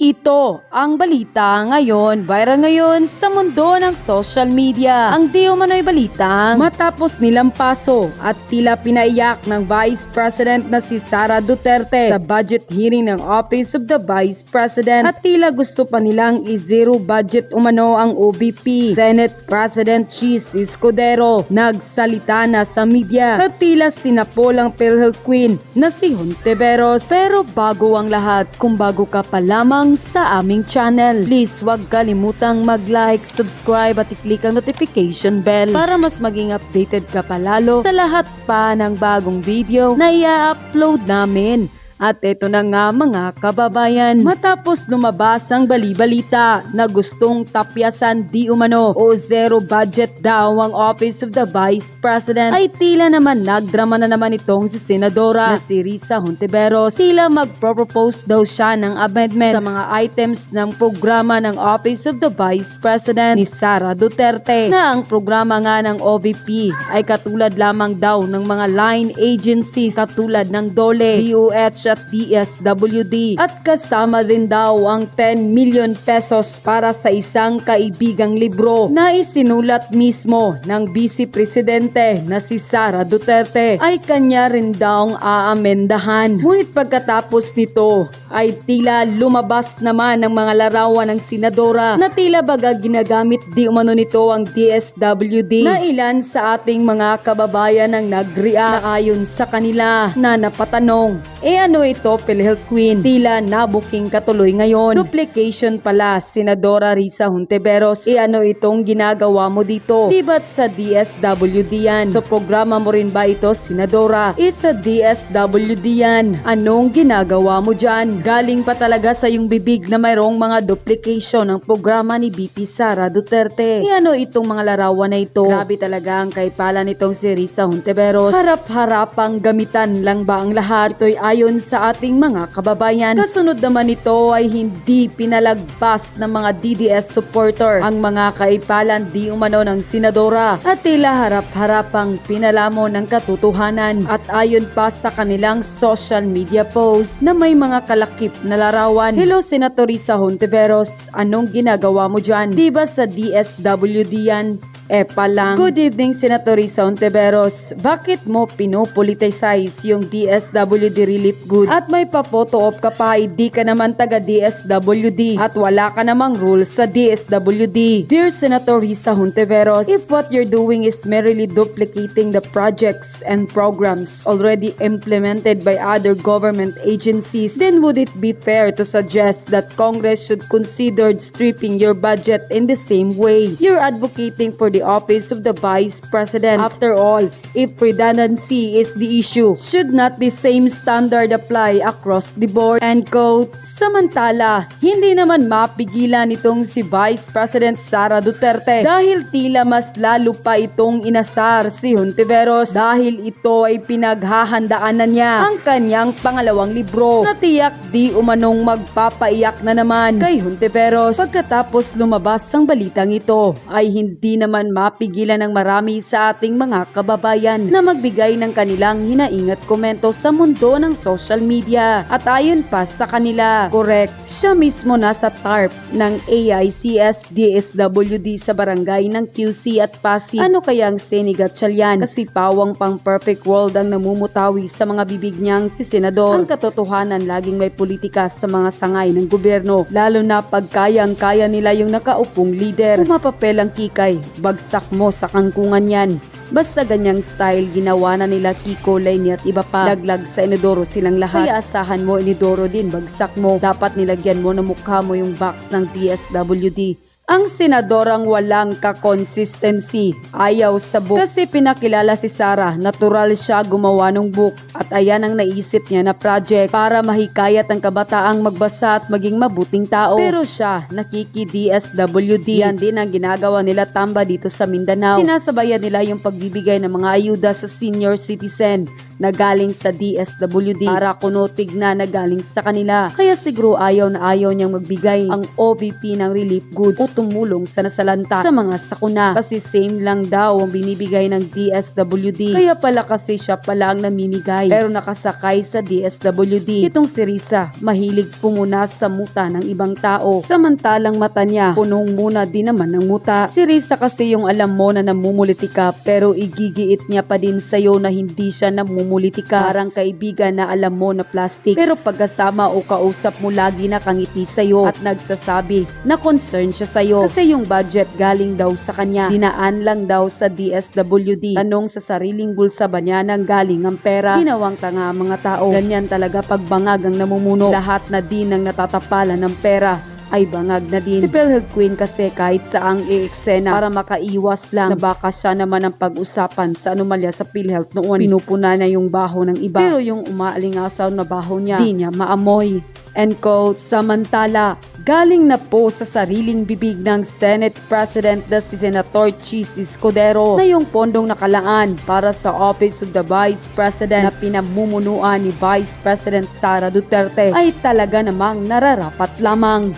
Ito ang balita ngayon, viral ngayon sa mundo ng social media. Ang di umano'y balitang matapos nilampaso at tila pinaiyak ng Vice President na si Sara Duterte sa budget hearing ng Office of the Vice President at tila gusto pa nilang i-zero budget umano ang OVP. Senate President Chis Escudero nagsalita na sa media at tila sinapol ang PhilHealth Queen na si Hontiveros. Pero bago ang lahat, kung bago ka pa lamang sa aming channel, please huwag kalimutang mag-like, subscribe at i-click ang notification bell para mas maging updated ka pa lalo sa lahat pa ng bagong video na i-upload namin. At ito na nga mga kababayan, matapos lumabas ang bali-balita na gustong tapyasan di umano o zero budget daw ang Office of the Vice President, ay tila naman nagdrama na naman itong si Senadora na si Risa Hontiveros. Tila magpropose daw siya ng amendment sa mga items ng programa ng Office of the Vice President ni Sara Duterte, na ang programa nga ng OVP ay katulad lamang daw ng mga line agencies katulad ng DOLE, DOH at DSWD, at kasama din daw ang 10 million pesos para sa isang kaibigang libro na isinulat mismo ng Vice Presidente na si Sara Duterte, ay kanya rin daw aamendahan. Ngunit pagkatapos nito ay tila lumabas naman ang mga larawan ng senadora na tila baga ginagamit di umano nito ang DSWD, na ilan sa ating mga kababayan ang nag-react na ayon sa kanila na napatanong, ano ito PhilHealth Queen? Tila nabuking katuloy ngayon. Duplication pala, Senadora Risa Hontiveros. Ano itong ginagawa mo dito? Di ba't sa DSWD yan? So programa mo rin ba ito, Senadora? Sa DSWD yan. Anong ginagawa mo dyan? Galing pa talaga sa iyong bibig na mayroong mga duplication ng programa ni VP Sara Duterte. Ano itong mga larawan na ito? Grabe talaga ang kaipalan nitong si Risa Hontiveros. Harap-harapang gamitan lang ba ang lahat? Ito'y ayon sa ating mga kababayan. Kasunod naman ito ay hindi pinalagpas ng mga DDS supporter ang mga kaipalan di umano ng senadora at tila harap-harapang pinalamo ng katotohanan. At ayon pa sa kanilang social media post na may mga kalakip na larawan, hello Senator Risa Hontiveros, anong ginagawa mo dyan? Diba sa DSWD yan? Palang. Good evening, Senator Risa Hontiveros. Bakit mo pinopoliticize yung DSWD relief goods? At may pa-photo op ka pa, hindi ka naman taga DSWD at wala ka namang rules sa DSWD. Dear Senator Risa Hontiveros, if what you're doing is merely duplicating the projects and programs already implemented by other government agencies, then would it be fair to suggest that Congress should consider stripping your budget in the same way? You're advocating for the Office of the Vice President. After all, if redundancy is the issue, should not the same standard apply across the board? End quote. Samantala, hindi naman mapigilan itong si Vice President Sara Duterte dahil tila mas lalo pa itong inasar si Hontiveros dahil ito ay pinaghahandaan na niya ang kanyang pangalawang libro na tiyak di umanong magpapaiyak na naman kay Hontiveros. Pagkatapos lumabas ang balitang ito, ay hindi naman mapigilan ng marami sa ating mga kababayan na magbigay ng kanilang hinaing at komento sa mundo ng social media. At ayon pa sa kanila, correct, siya mismo nasa TARP ng AICS DSWD sa barangay ng QC at Pasig. Ano kayang senigatsal yan? Kasi pawang pang perfect world ang namumutawi sa mga bibig niyang si Senador. Ang katotohanan, laging may politika sa mga sangay ng gobyerno, lalo na pag kayang-kaya nila yung nakaupong leader. Pumapapel ang kikay, bagsak mo sa kangkungan yan. Basta ganyang style ginawa na nila Kiko, Lainey at iba pa. Laglag sa inodoro silang lahat. Kaya asahan mo, inodoro din, bagsak mo. Dapat nilagyan mo na mukha mo yung box ng DSWD. Ang senadorang walang kakonsistency, ayaw sa book. Kasi pinakilala si Sara, natural siya gumawa ng book at ayan ang naisip niya na project para mahikayat ang kabataang magbasa at maging mabuting tao. Pero siya, nakiki-DSWD. Yan din ang ginagawa nila Tamba dito sa Mindanao. Sinasabayan nila yung pagbibigay ng mga ayuda sa senior citizen na galing sa DSWD para kunotig na galing sa kanila. Kaya siguro ayaw na ayaw niyang magbigay ang OVP ng relief goods o tumulong sa nasalanta sa mga sakuna kasi same lang daw ang binibigay ng DSWD. Kaya pala kasi siya pala ang namimigay pero nakasakay sa DSWD. Itong si Risa, mahilig pumuna sa muta ng ibang tao. Samantalang mata niya, punong muna din naman ng muta. Si Risa kasi yung alam mo na namumuliti ka pero igigiit niya pa din sa'yo na hindi siya namumuliti ka. Parang kaibigan na alam mo na plastic pero pagkasama o kausap mo lagi nakangiti sa'yo at nagsasabi na concern siya sa'yo kasi yung budget galing daw sa kanya. Dinaan lang daw sa DSWD. Tanong sa sariling bulsa ba niya nang galing ang pera? Ginawang tanga ang mga tao. Ganyan talaga pagbangag ang namumuno. Lahat na din ang natatapalan ng pera ay bangag na din. Si PhilHealth Queen kasi kahit saang i-eksena para makaiwas lang na baka siya naman ang pag-usapan sa anomalya sa PhilHealth noon. Pinupuna na yung baho ng iba pero yung umaalingasaw na baho niya di niya maamoy. And samantala, galing na po sa sariling bibig ng Senate President na si Senator Chis Escudero na yung pondong nakalaan para sa Office of the Vice President na pinamumunuan ni Vice President Sara Duterte ay talaga namang nararapat lamang.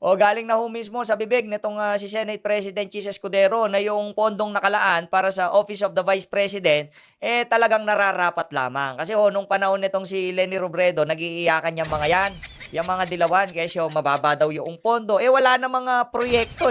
O galing na ho mismo sa bibig nitong si Senate President Chis Escudero na yung pondong nakalaan para sa Office of the Vice President talagang nararapat lamang. Kasi nung panahon nitong si Leni Robredo, nag-iiyakan yung mga yan, yung mga dilawan kasi mababa daw yung pondo. Wala na mga proyekto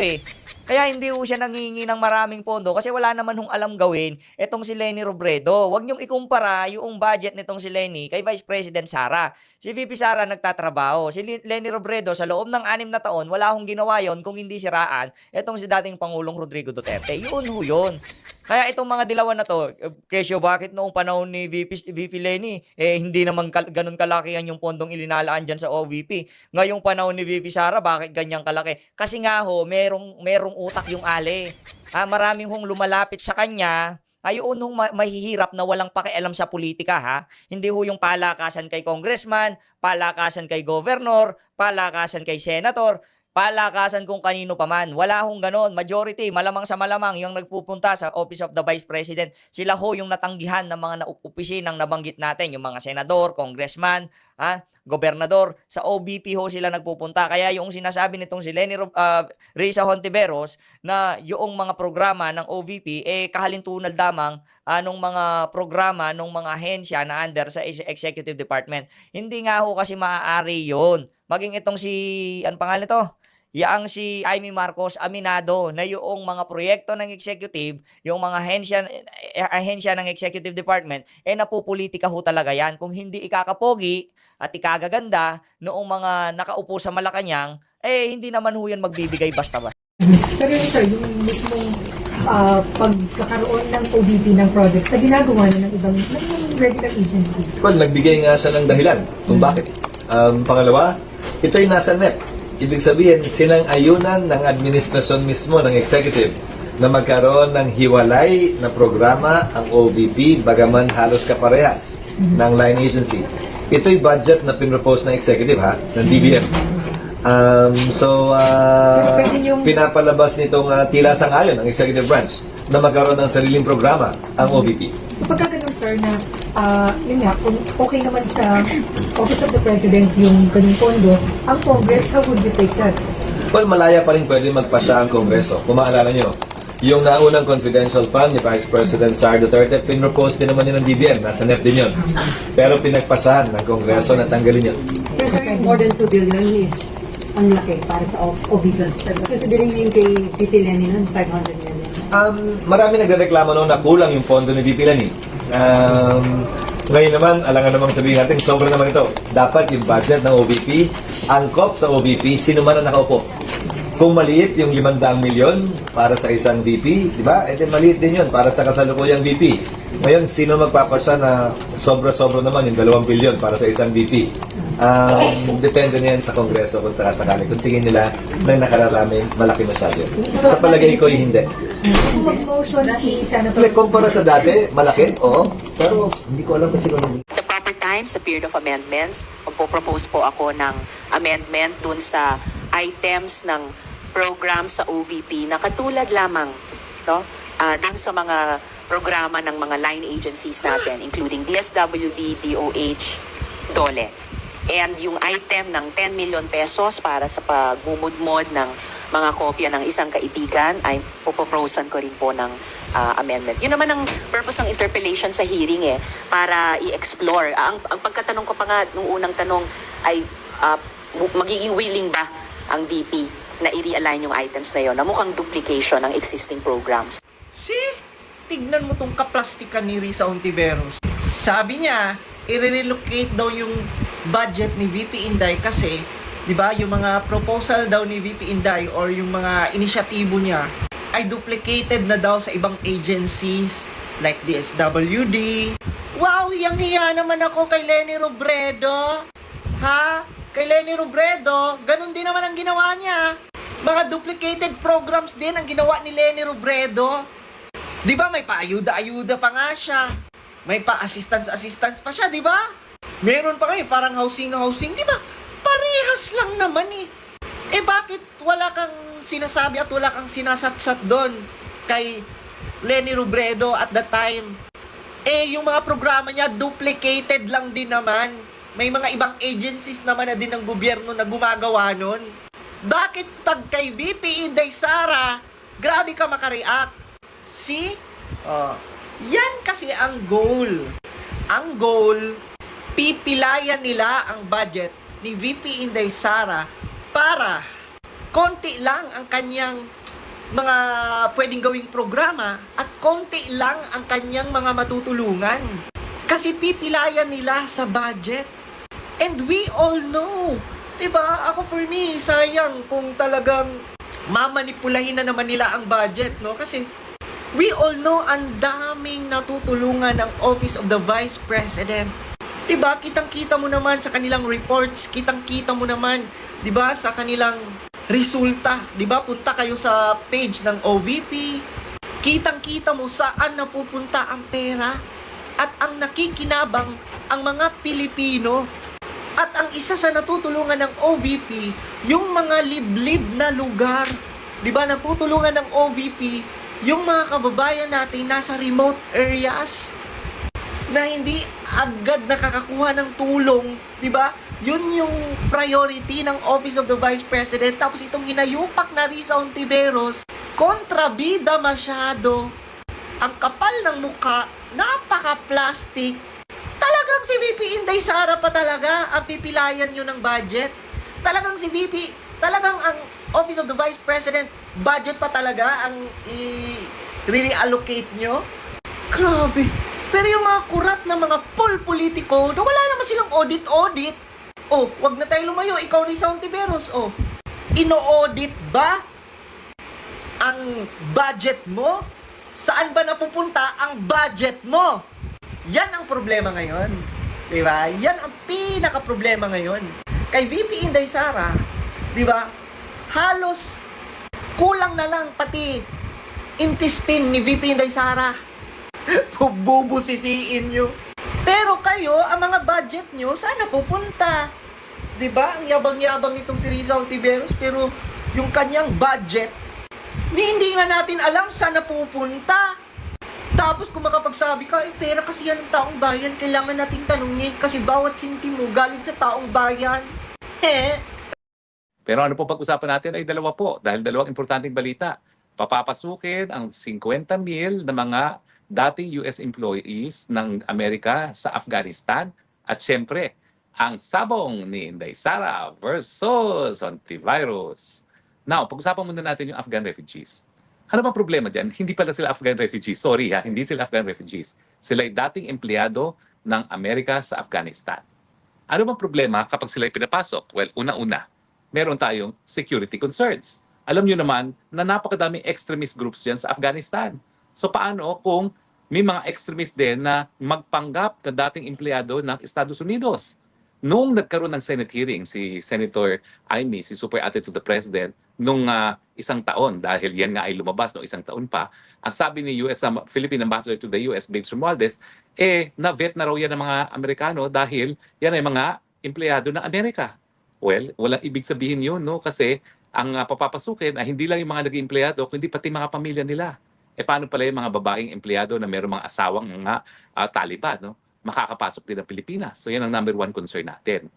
Kaya hindi ho siya nangingi ng maraming pondo kasi wala naman hong alam gawin itong si Leni Robredo. Huwag niyong ikumpara yung budget nitong si Leni kay Vice President Sara. Si VP Sara nagtatrabaho. Si Leni Robredo sa loob ng 6 na taon, wala hong ginawa yon kung hindi siraan itong si dating Pangulong Rodrigo Duterte. Yun ho yun. Kaya itong mga dilawan na to, kesyo bakit noong panahon ni VP Leni, hindi naman ganun kalakihan yung pondong ilinalaan dyan sa OVP. Ngayong panahon ni VP Sara, bakit ganyang kalaki? Kasi nga merong utak yung ale. Maraming hong lumalapit sa kanya. Ayun hong mahihirap na walang pakialam sa politika Hindi ho yung palakasan kay congressman, palakasan kay governor, palakasan kay senator, palakasan kung kanino pa man. Wala hong ganon. Majority, malamang sa malamang, yung nagpupunta sa Office of the Vice President, sila ho yung natanggihan ng mga opisinang nabanggit natin, yung mga senador, congressman, gobernador. Sa OVP ho sila nagpupunta. Kaya yung sinasabi nitong si Risa Hontiveros na yung mga programa ng OVP, kahalintunal lamang nung mga programa, nung mga ahensya na under sa Executive Department. Hindi nga ho kasi maaari yon. Maging itong si, ano pangalan ito? Yaang si Amy Marcos aminado na yung mga proyekto ng executive, yung mga ahensya ng executive department, napupolitika ho talaga yan. Kung hindi ikakapogi at ikagaganda noong mga nakaupo sa Malacanang, hindi naman ho yan magbibigay basta-basta. Pero yun sir, yung mismong pagkakaroon ng OVP ng projects na ginagawa na ng ibang regular agencies. Well, nagbigay nga siya ng dahilan kung bakit. Pangalawa, ito'y nasa NEP. Ibig sabihin, sinang-ayunan ng administrasyon mismo ng executive na magkaroon ng hiwalay na programa ang OVP bagaman halos kaparehas ng line agency. Ito'y budget na pinropose ng executive ng DBM. Pinapalabas nitong tila sang-ayon ng executive branch na magkaroon ng sariling programa ang OVP. So pagka ganun sir na yun nga, kung okay naman sa Office of the President yung ganung pondo, ang Congress, how would you take that? Well, malaya pa rin pwede magpasya ang Kongreso. Kung maalala nyo, yung naunang confidential fund ni Vice President Sara Duterte, pinropose din naman yun ng DBM. Nasa NEP din yun. Pero pinagpasahan ng Kongreso na tanggalin yun. Pero sir, more than 2 billion is ang laki para sa OVP. Considering yung kay VP Leni nun, 500 million. Marami nagreklamo noon na kulang yung pondo ni VP Leni. Ngayon naman, alangan namang sabihin natin, sobra naman ito. Dapat yung budget ng OVP, angkop sa OVP, sino man ang nakaupo. Kung maliit yung 500 milyon para sa isang VP, di ba? Then maliit din yun para sa kasalukuyang VP. Ngayon, sino magpapasya na sobra-sobra naman yung 2 bilyon para sa isang VP? Depende na yan sa Kongreso kung sakasakali. Kung tingin nila na nakararami, malaki masyado. Sa palagay ko, hindi. Kung mag-motion si Senator... Kumpara sa dati, malaki, oo. Pero hindi ko alam kung sino The proper time sa period of amendments, magpo-propose po ako ng amendment dun sa items ng program sa OVP na katulad lamang dun sa mga programa ng mga line agencies natin, including DSWD, DOH, DOLE. And yung item ng 10 million pesos para sa pagmumudmod ng mga kopya ng isang kaibigan ay pupoprosan ko rin po ng amendment. Yun naman ang purpose ng interpellation sa hearing para i-explore. Ang pagkatanong ko pa nga nung unang tanong ay magiging willing ba ang VP na i-realign yung items na yun na mukhang duplication ng existing programs. Tignan mo tong kaplastikan ni Risa Ontiveros. Sabi niya, i-relocate daw yung budget ni VP Inday kasi, di ba, yung mga proposal daw ni VP Inday or yung mga inisyatibo niya ay duplicated na daw sa ibang agencies like DSWD. Wow, hiyang-hiya naman ako kay Leni Robredo. Ha? Kay Leni Robredo, ganun din naman ang ginawa niya. Mga duplicated programs din ang ginawa ni Leni Robredo. Di ba may paayuda-ayuda pa nga siya. May pa-assistance pa siya, di ba? Meron pa kayo parang housing, di ba? Parehas lang naman bakit wala kang sinasabi at wala kang sinasatsat doon kay Leni Robredo at the time? Yung mga programa niya duplicated lang din naman. May mga ibang agencies naman na din ng gobyerno na gumagawa nun. Bakit pag kay VP Inday Sara, grabe ka makareact? See? Yan kasi ang goal. Ang goal, pipilayan nila ang budget ni VP Inday Sara para konti lang ang kanyang mga pwedeng gawing programa at konti lang ang kanyang mga matutulungan. Kasi pipilayan nila sa budget. And we all know, diba? Ako for me, sayang kung talagang mamanipulahin na naman nila ang budget, no? Kasi we all know ang daming natutulungan ng Office of the Vice President. Diba? Kitang-kita mo naman sa kanilang reports, kitang-kita mo naman, diba, sa kanilang resulta. Diba? Punta kayo sa page ng OVP, kitang-kita mo saan napupunta ang pera at ang nakikinabang ang mga Pilipino. At ang isa sa natutulungan ng OVP, yung mga liblib na lugar. Diba? Natutulungan ng OVP yung mga kababayan natin nasa remote areas na hindi agad nakakakuha ng tulong, di ba? Yun yung priority ng Office of the Vice President. Tapos itong hinayupak na Risa Ontiveros, kontrabida masyado. Ang kapal ng mukha, napaka-plastic. Talagang si VP Inday Sara pa talaga ang pipilayan nyo ng budget. Talagang si VP, talagang ang Office of the Vice President, budget pa talaga ang i-reallocate nyo? Grabe. Pero yung mga corrupt na mga politiko, na wala naman silang audit-audit. Wag na tayo lumayo. Ikaw, Risa Ontiveros, ino-audit ba ang budget mo? Saan ba napupunta ang budget mo? Yan ang problema ngayon. Diba? Yan ang pinaka-problema ngayon. Kay VP Inday Sara, diba? Halos kulang na lang pati intestine ni VP Inday Sara. Bubusisiin nyo. Pero kayo, ang mga budget nyo, saan napupunta? Diba? Ang yabang-yabang itong si Risa Ontiveros, pero yung kanyang budget, hindi nga natin alam saan napupunta. Tapos kung makapagsabi ka, pera kasi yan ng taong bayan, kailangan nating tanungin kasi bawat sintimo galing sa taong bayan. Pero ano po pag-usapan natin ay dalawa po, dahil dalawang importanteng balita. Papapasukin ang 50,000 na mga dating US employees ng Amerika sa Afghanistan at syempre, ang sabong ni Inday Sara versus Ontiveros. Now, pag-usapan muna natin yung Afghan refugees. Ano bang problema dyan? Hindi pala sila Afghan refugees. Sorry hindi sila Afghan refugees. Sila ay dating empleyado ng Amerika sa Afghanistan. Ano bang problema kapag sila ay pinapasok? Well, una-una, meron tayong security concerns. Alam nyo naman na napakadaming extremist groups dyan sa Afghanistan. So paano kung may mga extremist din na magpanggap na dating empleyado ng Estados Unidos? Noong nagkaroon ng Senate hearing, si Senator Amy, si Super Ate to the President, nung isang taon, dahil yan nga ay lumabas noong isang taon pa, ang sabi ni Philippine Ambassador to the US, Babes Romualdez, na-vet na raw yan ng mga Amerikano dahil yan ay mga empleyado ng Amerika. Well, walang ibig sabihin yun, no? Kasi ang papapasukin ay hindi lang yung mga naging empleyado, kundi pati mga pamilya nila. Paano pala yung mga babaeng empleyado na mayroong mga asawang mga Taliban, no? Makakapasok din ng Pilipinas. So yan ang number one concern natin.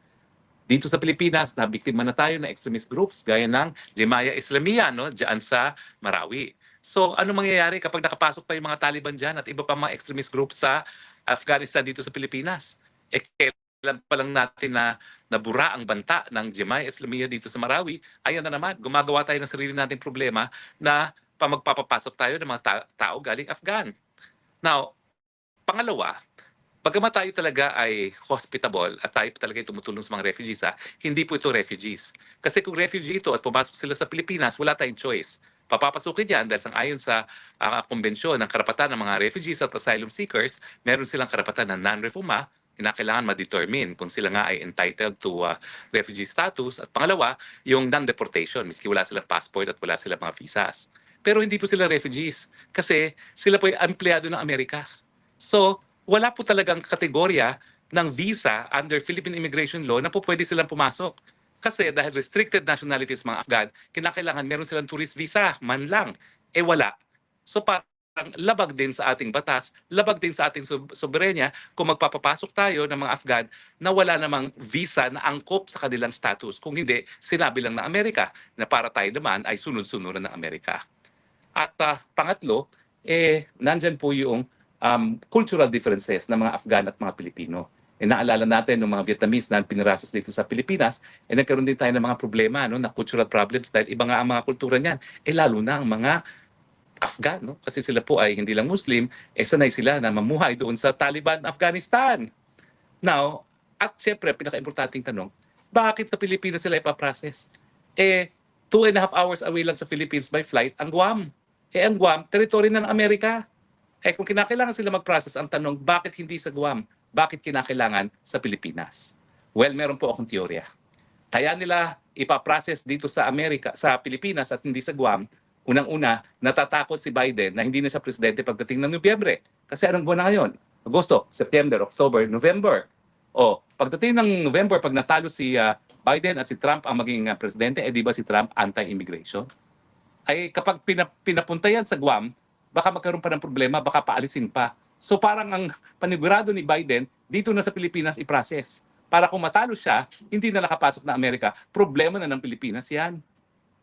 Dito sa Pilipinas, nabiktima na tayo ng extremist groups gaya ng Jemaah Islamiyah, no, diyan sa Marawi. So ano mangyayari kapag nakapasok pa yung mga Taliban diyan at iba pa mga extremist groups sa Afghanistan dito sa Pilipinas? Kailan pa lang natin na nabura ang banta ng Jemaah Islamiyah dito sa Marawi, ayan na naman, gumagawa tayo ng sarili nating problema na magpapapasok tayo ng mga tao galing Afghan. Now, pangalawa, bagamat tayo talaga ay hospitable at tayo talaga ay tumutulong sa mga refugees, hindi po ito refugees. Kasi kung refugee ito at pumasok sila sa Pilipinas, wala tayong choice. Papapasukin yan dahil ayon sa konbensyon ng karapatan ng mga refugees at asylum seekers, meron silang karapatan na non-refuma, kinakailangan ma-determine kung sila nga ay entitled to refugee status. At pangalawa, yung non-deportation, miski wala silang passport at wala silang mga visas. Pero hindi po sila refugees kasi sila po ay empleyado ng Amerika. So, wala po talagang kategorya ng visa under Philippine Immigration Law na po pwede silang pumasok. Kasi dahil restricted nationalities mga Afghan, kinakailangan meron silang tourist visa, man lang. Wala. So parang labag din sa ating batas, labag din sa ating soberenya kung magpapapasok tayo ng mga Afghan na wala namang visa na angkop sa kanilang status. Kung hindi, sinabi lang ng Amerika na para tayo naman ay sunod-sunuran ng Amerika. At pangatlo, nandyan po yung cultural differences ng mga Afghan at mga Pilipino. Naalala natin ng mga Vietnamese na pinirasas dito sa Pilipinas, nagkaroon din tayo ng mga problema, no, na cultural problems dahil iba nga ang mga kultura niyan. Lalo na ang mga Afghan, no? Kasi sila po ay hindi lang Muslim, sanay sila na mamuhay doon sa Taliban, Afghanistan. Now, at syempre, pinaka-importanting tanong, bakit sa Pilipinas sila ipaprocess? 2.5 hours away lang sa Philippines by flight ang Guam. Ang Guam, territory na ng Amerika. Kung kinakailangan sila mag-process, ang tanong, bakit hindi sa Guam? Bakit kinakailangan sa Pilipinas? Well, meron po akong teorya. Kaya nila ipaprocess dito sa Amerika, sa Pilipinas at hindi sa Guam. Unang-una, natatakot si Biden na hindi na siya presidente pagdating ng Nobyembre. Kasi anong buwan na ngayon? Agosto, September, October, November. Pagdating ng November, pag natalo si Biden at si Trump ang maging presidente, di ba si Trump anti-immigration? Kapag pinapunta yan sa Guam, baka magkaroon pa ng problema, baka paalisin pa. So parang ang panigurado ni Biden, dito na sa Pilipinas i-process. Para kung matalo siya, hindi na nakapasok na Amerika, problema na ng Pilipinas yan.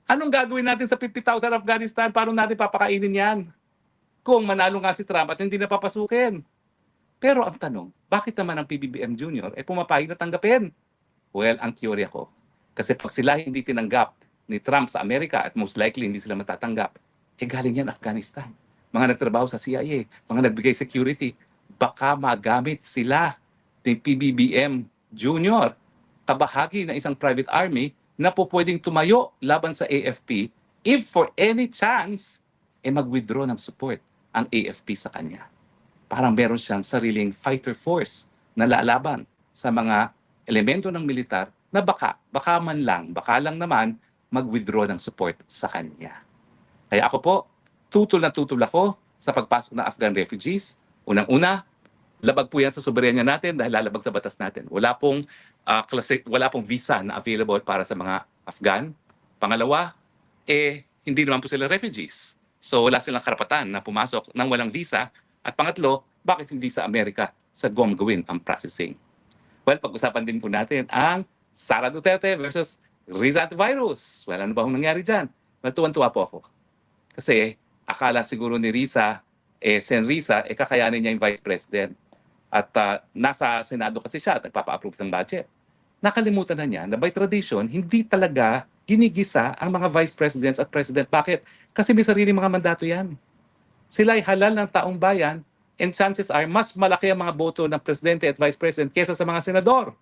Anong gagawin natin sa 50,000 Afghanistan? Paano natin papakainin yan? Kung manalo nga si Trump at hindi na papasukin. Pero ang tanong, bakit naman ang PBBM Jr. Pumapayag na tanggapin? Well, ang teorya ko, kasi pag sila hindi tinanggap ni Trump sa Amerika at most likely hindi sila matatanggap, galing yan Afghanistan. Mga nagtrabaho sa CIA, mga nagbigay security, baka magamit sila ni PBBM Jr. kabahagi ng isang private army na po pwedeng tumayo laban sa AFP if for any chance, mag-withdraw ng support ang AFP sa kanya. Parang meron siyang sariling fighter force na lalaban sa mga elemento ng militar na baka lang naman mag-withdraw ng support sa kanya. Kaya ako po, tutol ako sa pagpasok ng Afghan refugees. Unang-una, labag po yan sa soberenya natin dahil lalabag sa batas natin. Wala pong visa na available para sa mga Afghan. Pangalawa, hindi naman po sila refugees. So wala silang karapatan na pumasok nang walang visa. At pangatlo, bakit hindi sa Amerika sa Guam gawin ang processing? Well, pag-usapan din po natin ang Sara Duterte versus Riza Antivirus. Well, ano ba ang nangyari dyan? Well, tuwan-tuwa po ako. Kasi akala siguro ni Riza, Sen Riza, kakayanin niya yung Vice President. At nasa Senado kasi siya at nagpapa-approve ng budget. Nakalimutan na niya na by tradition, hindi talaga ginigisa ang mga Vice Presidents at President. Bakit? Kasi may sarili mga mandato yan. Sila ay halal ng taong bayan and chances are mas malaki ang mga boto ng Presidente at Vice President kesa sa mga Senador.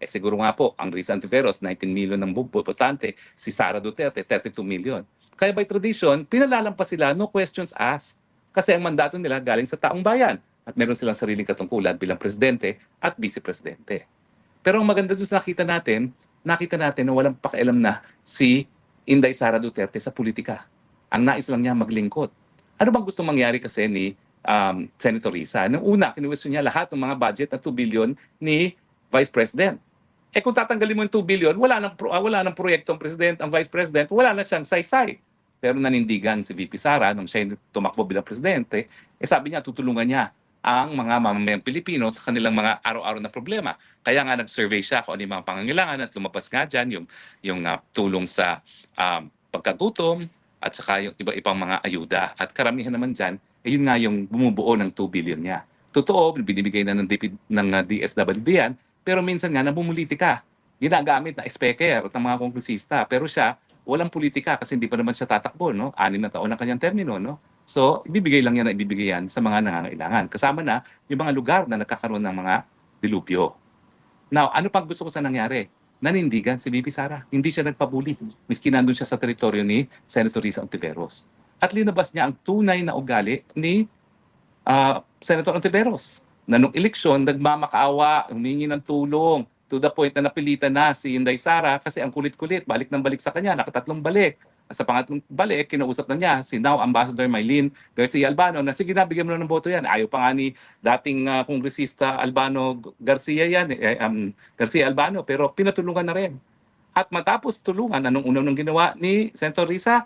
Siguro nga po, ang Riza Antiveros, 19 million ng botante, si Sara Duterte, 32 million. Kaya by tradition, pinalalampas sila, no questions asked. Kasi ang mandato nila galing sa taong bayan at meron silang sariling katungkulan bilang Presidente at Vice Presidente. Pero ang maganda doon nakita natin na walang pakialam na si Inday Sara Duterte sa politika. Ang nais lang niya maglingkod. Ano bang gustong mangyari kasi ni Senator Riza? Noong una, kinuwestiyon niya lahat ng mga budget na 2 billion ni Vice President. Kung tatanggalin mo yung 2 billion, wala nang proyekto ang President, ang Vice President, wala na siyang saysay. Pero nanindigan si VP Sara nung siya tumakbo bilang presidente, sabi niya tutulungan niya ang mga mamamayang Pilipino sa kanilang mga araw-araw na problema. Kaya nga nag-survey siya kung ano yung mga pangangailangan at lumabas nga dyan yung tulong sa pagkagutom at saka yung iba-ibang mga ayuda. At karamihan naman dyan, yun nga yung bumubuo ng 2 billion niya. Totoo, binibigay na ng DSWD yan, pero minsan nga namumulitika. Ginagamit na speaker at ng mga kongresista. Pero siya, walang politika kasi hindi pa naman siya tatakbo, no? 6 na taon ang kanyang termino, no? So, ibibigay lang yan na ibibigay yan sa mga nangangailangan. Kasama na yung mga lugar na nagkakaroon ng mga dilubyo. Now, ano pang gusto ko sa nangyari? Nanindigan si VP Sara. Hindi siya nagpabuli. Miski nandun siya sa teritoryo ni Senator Risa Ontiveros. At linabas niya ang tunay na ugali ni Senator Ontiveros. Na nung eleksyon, nagmamakaawa, humingi ng tulong, to the point na napilitan na si Inday Sara kasi ang kulit-kulit, balik ng balik sa kanya, nakatatlong balik. At sa pangatlong balik, kinausap na niya si now Ambassador Mylene Garcia Albano na sige na, bigyan mo na ng boto yan. Ayaw pa nga ni dating kongresista Albano Garcia yan, Garcia Albano, pero pinatulungan na rin. At matapos tulungan, anong unang ginawa ni Senator Risa?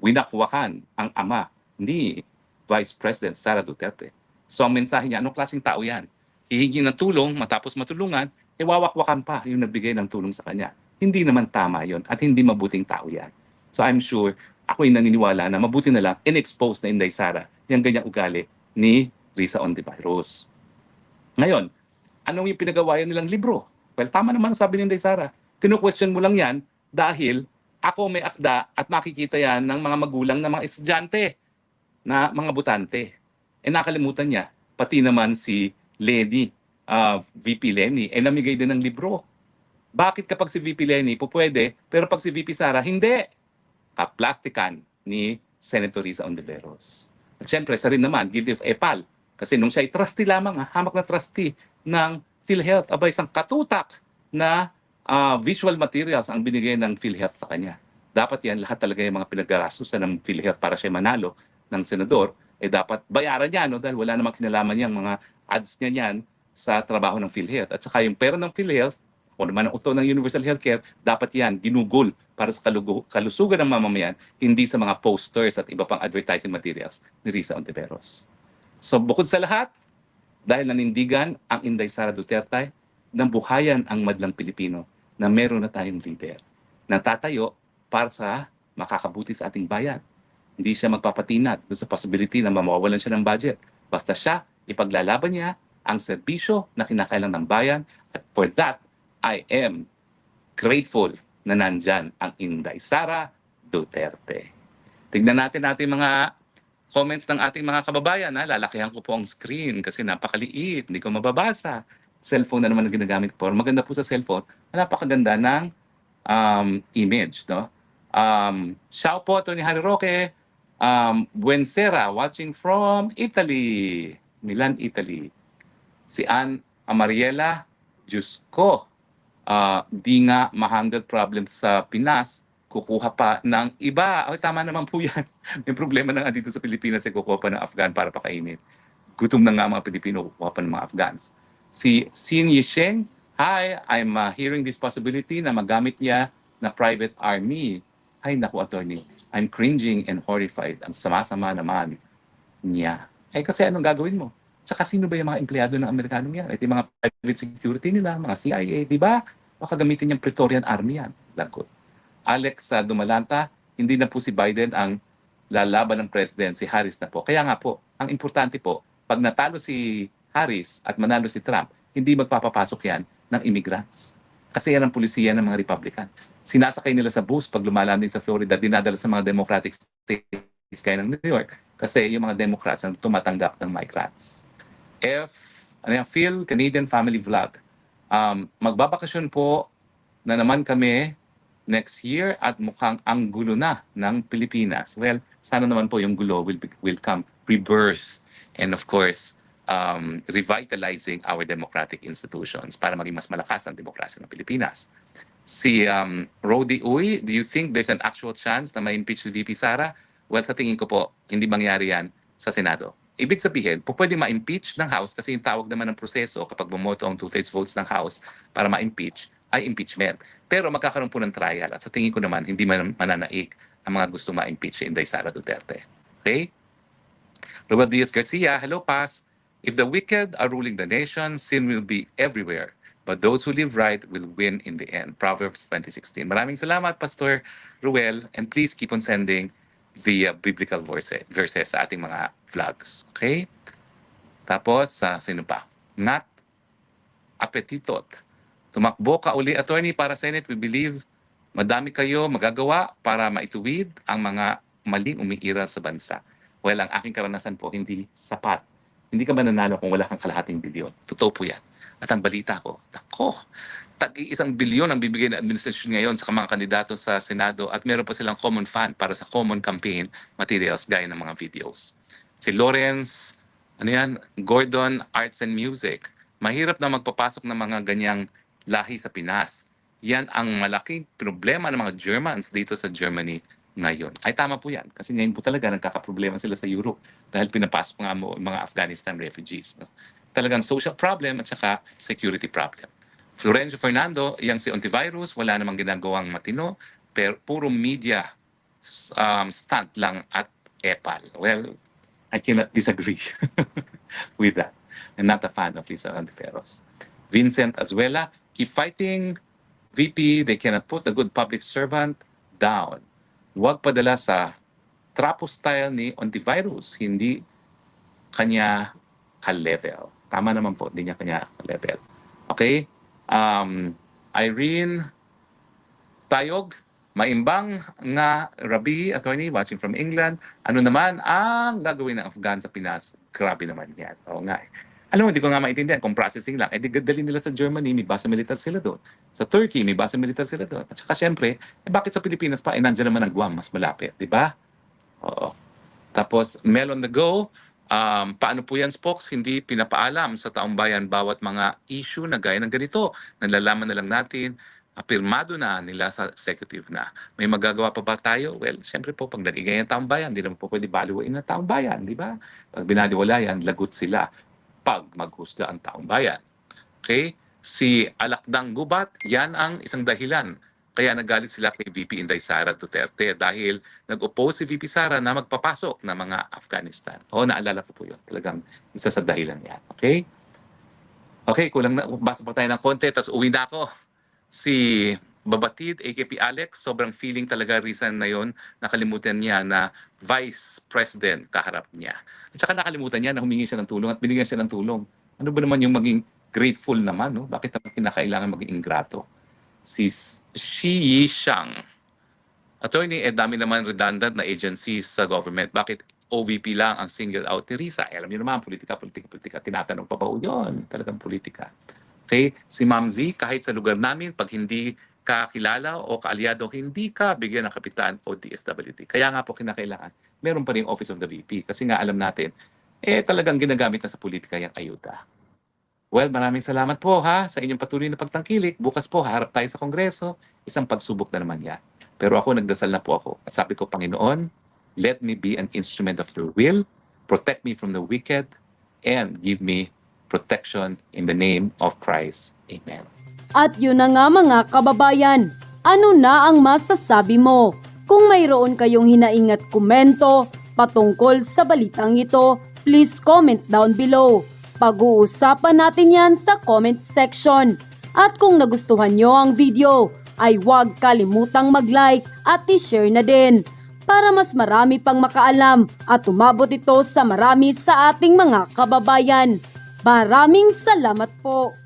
Winakwakan ang ama ni Vice President Sara Duterte. So ang mensahe niya, anong klaseng tao yan? Hihingi ng tulong, matapos matulungan, wawakwakan pa yung nagbigay ng tulong sa kanya. Hindi naman tama yon at hindi mabuting tao yan. So I'm sure, ako'y naniniwala na mabuti na lang in-expose na Inday Sara yung ganyang ugali ni Risa Ontiveros. Ngayon, anong yung pinagawa nilang libro? Well, tama naman sabi ni Inday Sara. Kinu-question mo lang yan dahil ako may akda at makikita yan ng mga magulang na mga estudyante na mga butante. Nakalimutan niya, pati naman si Lenny, VP Lenny, namigay din ng libro. Bakit kapag si VP Lenny pwede, pero pag si VP Sara, hindi? Kaplastikan ni Senator Risa Ontiveros. At syempre, sa rin naman, guilty of EPAL. Kasi nung siya ay trustee lamang, hamak na trustee ng PhilHealth, abay isang katutak na visual materials ang binigay ng PhilHealth sa kanya. Dapat yan, lahat talaga yung mga pinag-gastusan ng PhilHealth para siya manalo ng senador, dapat bayaran niya, no? Dahil wala namang kinalaman niyang mga ads niya niyan sa trabaho ng PhilHealth. At saka yung pera ng PhilHealth, o naman ang uto ng Universal Healthcare, dapat yan ginugol para sa kalusugan ng mamamayan, hindi sa mga posters at iba pang advertising materials ni Risa Ontiveros. So bukod sa lahat, dahil nanindigan ang Inday Sara Duterte, nambuhayan ang madlang Pilipino na meron na tayong leader na tatayo para sa makakabuti sa ating bayan. Hindi siya magpapatinag doon sa possibility na mamawalan siya ng budget. Basta siya, ipaglalaban niya ang serbisyo na kinakailangan ng bayan. At for that, I am grateful na nandyan ang Inday Sara Duterte. Tignan natin mga comments ng ating mga kababayan. Lalakihan ko po ang screen kasi napakaliit. Hindi ko mababasa. Cellphone na naman ang ginagamit ko. Maganda po sa cellphone. Napakaganda ng image. No? Ciao po, Tony Harry Roque. Buensera, watching from Italy. Milan, Italy. Si Ann Amariela, Diyos ko, di nga ma-handle problems sa Pinas, kukuha pa ng iba. Tama naman po yan. May problema na nga dito sa Pilipinas, kukuha pa ng Afghan para pakainin. Gutom na nga mga Pilipino, kukuha pa ng mga Afghans. Si Xin Yisheng, hi, I'm hearing this possibility na magamit niya na private army. Ay, naku, attorney, I'm cringing and horrified. Ang sama-sama naman niya. Kasi anong gagawin mo? Tsaka sino ba yung mga empleyado ng Amerikano yan? Yung mga private security nila, mga CIA, di ba? Baka gamitin yung Praetorian Army yan. Lagot. Alex Dumalanta, hindi na po si Biden ang lalaban ng president, si Harris na po. Kaya nga po, ang importante po, pag natalo si Harris at manalo si Trump, hindi magpapapasok yan ng immigrants. Kasi yan ang pulisiya ng mga Republican. Sinasakay nila sa bus pag lumalanding sa Florida, dinadala sa mga Democratic states kaya ng New York kasi yung mga Democrats ang tumatanggap ng migrants. Phil, Canadian Family Vlog. Magbabakasyon po na naman kami next year at mukhang ang gulo na ng Pilipinas. Well, sana naman po yung gulo will come rebirth and of course, revitalizing our democratic institutions para maging mas malakas ang demokrasya ng Pilipinas. Si Rodi Uy, do you think there's an actual chance na ma-impeach si VP Sara? Well, sa tingin ko po, hindi mangyari yan sa Senado. Ibig sabihin, pwede ma-impeach ng House kasi yung tawag naman ng proseso kapag bumoto ang 2/3 votes ng House para ma-impeach ay impeachment. Pero magkakaroon po ng trial at sa tingin ko naman hindi mananaig ang mga gusto ma-impeach si Inday Sara Duterte. Okay? Ruel Diaz Garcia, hello, Paz. If the wicked are ruling the nation, sin will be everywhere. But those who live right will win in the end. Proverbs 20:16. Maraming salamat, Pastor Ruel. And please keep on sending the biblical verses sa ating mga vlogs. Okay? Tapos, sino pa? Nat Apetitot. Tumakbo ka uli, attorney, para Senate. We believe madami kayo magagawa para maituwid ang mga maling umiiral sa bansa. Well, ang aking karanasan po, hindi sapat. Hindi ka mananalo kung wala kang kalahating bilyon. Totoo po yan. At ang balita ko, tag-1 bilyon ang bibigay ng administrasyon ngayon sa mga kandidato sa Senado at meron pa silang common fund para sa common campaign materials gaya ng mga videos. Si Lawrence, Gordon, Arts and Music. Mahirap na magpapasok ng mga ganyang lahi sa Pinas. Yan ang malaking problema ng mga Germans dito sa Germany ngayon. Ay tama po yan. Kasi ngayon po talaga nagkakaproblema sila sa Europe dahil pinapasok nga mo mga Afghanistan refugees. No? Talagang social problem at saka security problem. Florencio Fernando, yang si antivirus, wala namang ginagawang matino, pero puro media stunt lang at epal. Well, I cannot disagree with that. I'm not a fan of Lisa Antiveros. Vincent Azuela, keep fighting. VP, they cannot put a good public servant down. Huwag padala sa trapo style ni antivirus. Hindi kanya ka-level. Tama naman po, hindi niya kanya ka-level. Okay? Irene Tayog, maimbang nga Rabi, attorney, watching from England. Ano naman ang gagawin ng Afghan sa Pinas? Grabe naman yan. Oo nga eh. Alam mo, hindi ko nga maintindihan kung processing lang. Eh, di gadali nila sa Germany, may base militar sila doon. Sa Turkey, may base militar sila doon. At saka syempre, bakit sa Pilipinas pa? Nandiyan naman ang Guam, mas malapit. Di ba? Oo. Tapos, Mel on the go. Paano po yan, Spokes? Hindi pinapaalam sa taong bayan bawat mga issue na gaya ng ganito. Nalalaman na lang natin, apirmado na nila sa executive na. May magagawa pa ba tayo? Well, syempre po, pag nagigay ang taong bayan, hindi naman po pwede baliwain ng taong bayan, di ba? Pag binaliwala yan, lagot sila pag maghusga ang taong bayan. Okay? Si Alakdang Gubat, yan ang isang dahilan. Kaya nagalit sila kay VP Inday Sara Duterte dahil nag-oppose si VP Sara na magpapasok ng mga Afghanistan. Naalala ko po yun. Talagang isa sa dahilan yan. Okay? Okay, kulang na. Basa pa tayo ng konti, tapos uwi na ako. Si Babatid, AKP Alex, sobrang feeling talaga reason na yon. Nakalimutan niya na Vice President kaharap niya. At saka nakalimutan niya na humingi siya ng tulong at binigyan siya ng tulong. Ano ba naman yung maging grateful naman? No? Bakit naman kinakailangan maging ingrato? Si Shi Yishang, attorney, dami naman redundant na agencies sa government. Bakit OVP lang ang single out ni Risa? Alam niyo naman, politika. Tinatanong pa ba yun? Talagang politika. Okay? Si Ma'am Z, kahit sa lugar namin, pag hindi ka kilala o kaalyado, hindi ka bigyan ng kapitan o DSWD. Kaya nga po kinakailangan, meron pa rin Office of the VP. Kasi nga alam natin, talagang ginagamit na sa politika yung ayuda. Well, maraming salamat po sa inyong patuloy na pagtangkilik. Bukas po, harap tayo sa Kongreso. Isang pagsubok na naman yan. Pero ako, nagdasal na po ako. At sabi ko, Panginoon, let me be an instrument of your will. Protect me from the wicked. And give me protection in the name of Christ. Amen. At yun na nga mga kababayan, ano na ang masasabi mo? Kung mayroon kayong hinaing at komento patungkol sa balitang ito, please comment down below. Pag-uusapan natin yan sa comment section. At kung nagustuhan nyo ang video, ay huwag kalimutang mag-like at i-share na din para mas marami pang makaalam at umabot ito sa marami sa ating mga kababayan. Maraming salamat po!